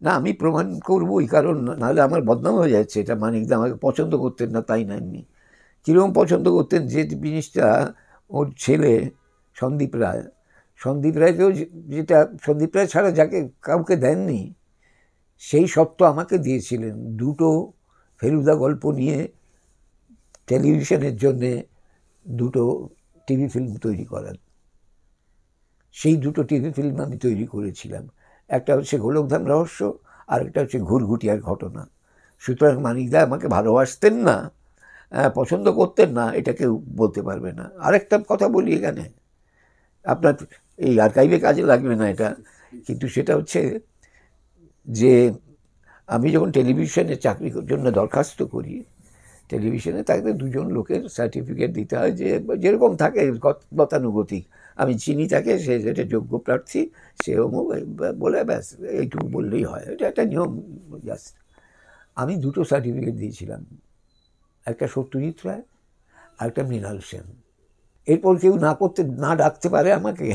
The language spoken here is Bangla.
না, আমি প্রমাণ করবই, কারণ নাহলে আমার বদনাম হয়ে যাচ্ছে। এটা মানিকদা আমাকে পছন্দ করতেন না তাই না, এমনি কীরকম পছন্দ করতেন, যে জিনিসটা ওর ছেলে সন্দীপ রায়, সন্দীপ রায়কেও যেটা সন্দীপ রায় ছাড়া যাকে কাউকে দেননি, সেই সত্ত্ব আমাকে দিয়েছিলেন। দুটো ফেলুদা গল্প নিয়ে টেলিভিশনের জন্যে দুটো টিভি ফিল্ম তৈরি করার। সেই দুটো টিভি ফিল্ম আমি তৈরি করেছিলাম। একটা হচ্ছে গোলকধাম রহস্য, আর একটা হচ্ছে ঘুরঘুটিয়ার ঘটনা। সুতরাং মানিকদা আমাকে ভালোবাসতেন না, পছন্দ করতেন না, এটা কেউ বলতে পারবে না। আরেকটা কথা বলি এখানে, আপনার এই আর্কাইভে কাজে লাগবে না এটা, কিন্তু সেটা হচ্ছে যে আমি যখন টেলিভিশনে চাকরির জন্য দরখাস্ত করি, টেলিভিশনে তাকে দুজন লোকের সার্টিফিকেট দিতে হয়, যে যেরকম থাকে গতানুগতিক, আমি চিনি তাকে, সে যেটা যোগ্য প্রার্থী, সেও বলে ব্যাস এইটুকু বললেই হয়, এটা একটা নিয়ম জাস্ট। আমি দুটো সার্টিফিকেট দিয়েছিলাম, একটা সত্যজিৎ রায় আর একটা মৃণাল সেন। এরপর কেউ না ডাকতে পারে আমাকে,